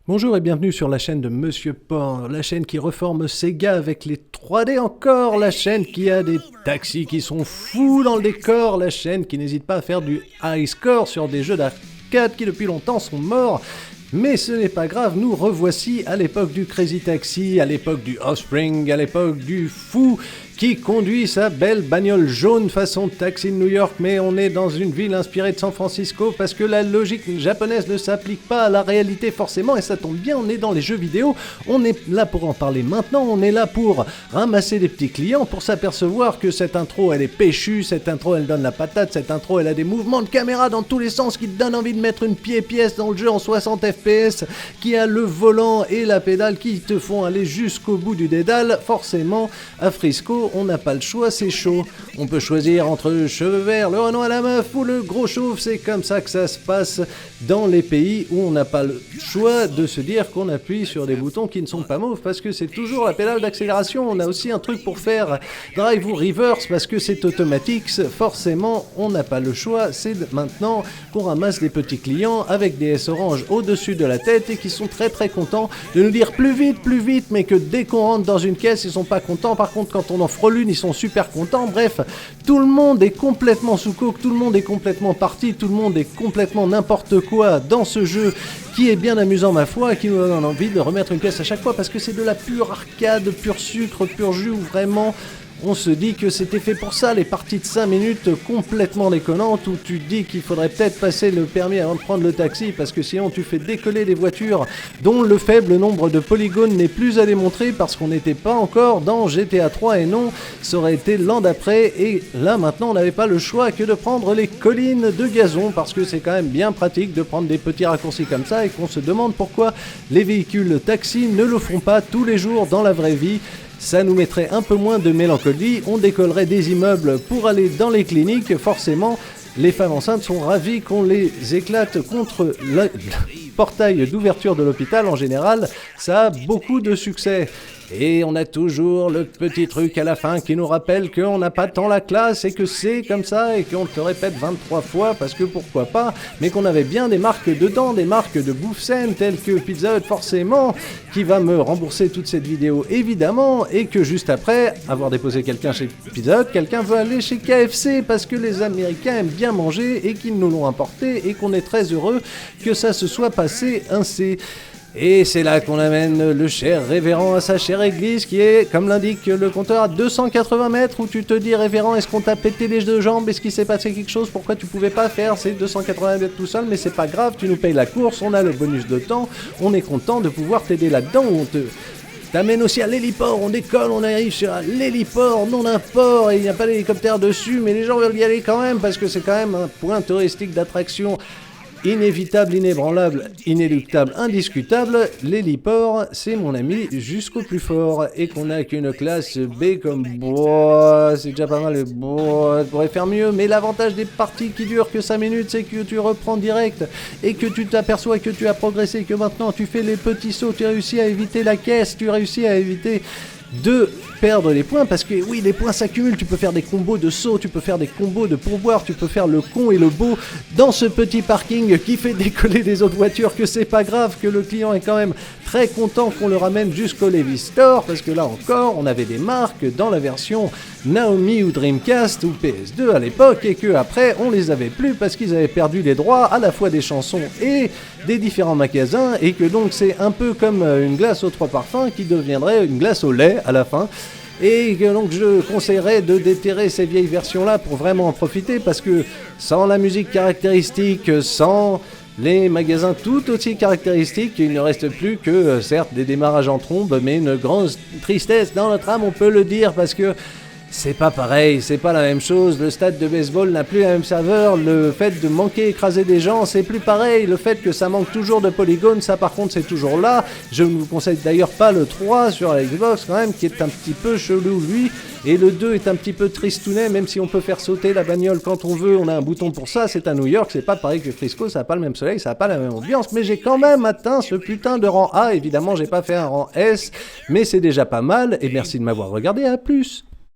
Bonjour et bienvenue sur la chaîne de Monsieur Porn, la chaîne qui reforme Sega avec les 3D encore, la chaîne qui a des taxis qui sont fous dans le décor, la chaîne qui n'hésite pas à faire du high score sur des jeux d'arcade qui depuis longtemps sont morts. Mais ce n'est pas grave, nous revoici à l'époque du Crazy Taxi, à l'époque du Offspring, à l'époque du fou qui conduit sa belle bagnole jaune façon Taxi de New York, mais on est dans une ville inspirée de San Francisco parce que la logique japonaise ne s'applique pas à la réalité forcément, et ça tombe bien, on est dans les jeux vidéo, on est là pour en parler maintenant, on est là pour ramasser des petits clients, pour s'apercevoir que cette intro elle est péchue, cette intro elle donne la patate, cette intro elle a des mouvements de caméra dans tous les sens qui te donnent envie de mettre une pièce dans le jeu en 60 FPS, qui a le volant et la pédale qui te font aller jusqu'au bout du dédale. Forcément, à Frisco, on n'a pas le choix, c'est chaud. On peut choisir entre cheveux verts, le Renault à la meuf ou le gros chauve, c'est comme ça que ça se passe dans les pays où on n'a pas le choix de se dire qu'on appuie sur des boutons qui ne sont pas mauves, parce que c'est toujours la pédale d'accélération. On a aussi un truc pour faire drive ou reverse, parce que c'est automatique. Forcément, on n'a pas le choix, c'est maintenant qu'on ramasse des petits clients avec des S orange au-dessus de la tête et qui sont très très contents de nous dire plus vite, mais que dès qu'on rentre dans une caisse, ils sont pas contents. Par contre, quand on en frôle une, ils sont super contents. Bref, tout le monde est complètement sous coke, tout le monde est complètement parti, tout le monde est complètement n'importe quoi dans ce jeu qui est bien amusant ma foi et qui nous donne envie de remettre une pièce à chaque fois parce que c'est de la pure arcade, pur sucre, pur jus, où vraiment on se dit que c'était fait pour ça, les parties de 5 minutes complètement déconnantes où tu te dis qu'il faudrait peut-être passer le permis avant de prendre le taxi parce que sinon tu fais décoller des voitures dont le faible nombre de polygones n'est plus à démontrer parce qu'on n'était pas encore dans GTA 3 et non, ça aurait été l'an d'après et là maintenant on n'avait pas le choix que de prendre les collines de gazon parce que c'est quand même bien pratique de prendre des petits raccourcis comme ça et qu'on se demande pourquoi les véhicules taxi ne le font pas tous les jours dans la vraie vie. Ça nous mettrait un peu moins de mélancolie, on décollerait des immeubles pour aller dans les cliniques, forcément les femmes enceintes sont ravies qu'on les éclate contre le portail d'ouverture de l'hôpital en général, ça a beaucoup de succès. Et on a toujours le petit truc à la fin qui nous rappelle qu'on n'a pas tant la classe et que c'est comme ça et qu'on te répète 23 fois parce que pourquoi pas, mais qu'on avait bien des marques dedans, des marques de bouffe saine telles que Pizza Hut forcément, qui va me rembourser toute cette vidéo évidemment, et que juste après avoir déposé quelqu'un chez Pizza Hut, quelqu'un veut aller chez KFC parce que les Américains aiment bien manger et qu'ils nous l'ont importé et qu'on est très heureux que ça se soit passé ainsi. Et c'est là qu'on amène le cher révérend à sa chère église qui est, comme l'indique le compteur, à 280 mètres où tu te dis révérend, est-ce qu'on t'a pété les deux jambes, est-ce qu'il s'est passé quelque chose, pourquoi tu pouvais pas faire ces 280 mètres tout seul, mais c'est pas grave, tu nous payes la course, on a le bonus de temps, on est content de pouvoir t'aider là-dedans, on te t'amène aussi à l'héliport, on décolle, on arrive sur l'héliport, non un port, et il n'y a pas d'hélicoptère dessus, mais les gens veulent y aller quand même parce que c'est quand même un point touristique d'attraction inévitable, inébranlable, inéluctable, indiscutable. L'héliport, c'est mon ami jusqu'au plus fort. Et qu'on n'a qu'une classe B comme boah, c'est déjà pas mal, boah, pourrait faire mieux. Mais l'avantage des parties qui durent que 5 minutes, c'est que tu reprends direct et que tu t'aperçois que tu as progressé, que maintenant tu fais les petits sauts, tu réussis à éviter la caisse, tu réussis à éviter de perdre les points, parce que oui, les points s'accumulent, tu peux faire des combos de sauts, tu peux faire des combos de pourboire, tu peux faire le con et le beau dans ce petit parking qui fait décoller des autres voitures, que c'est pas grave, que le client est quand même très content qu'on le ramène jusqu'au Levis Store, parce que là encore, on avait des marques dans la version Naomi ou Dreamcast ou PS2 à l'époque, et que après on les avait plus parce qu'ils avaient perdu les droits à la fois des chansons et des différents magasins, et que donc c'est un peu comme une glace aux 3 parfums qui deviendrait une glace au lait à la fin. Et que donc je conseillerais de déterrer ces vieilles versions là pour vraiment en profiter, parce que sans la musique caractéristique, sans les magasins tout aussi caractéristiques, il ne reste plus que certes des démarrages en trombe, mais une grande tristesse dans notre âme, on peut le dire, parce que c'est pas pareil, c'est pas la même chose, le stade de baseball n'a plus la même saveur, le fait de manquer écraser des gens, c'est plus pareil, le fait que ça manque toujours de polygones, ça par contre c'est toujours là. Je ne vous conseille d'ailleurs pas le 3 sur la Xbox quand même, qui est un petit peu chelou lui, et le 2 est un petit peu tristounet, même si on peut faire sauter la bagnole quand on veut, on a un bouton pour ça, c'est à New York, c'est pas pareil que Frisco, ça a pas le même soleil, ça a pas la même ambiance, mais j'ai quand même atteint ce putain de rang A, évidemment j'ai pas fait un rang S, mais c'est déjà pas mal, et merci de m'avoir regardé, à plus.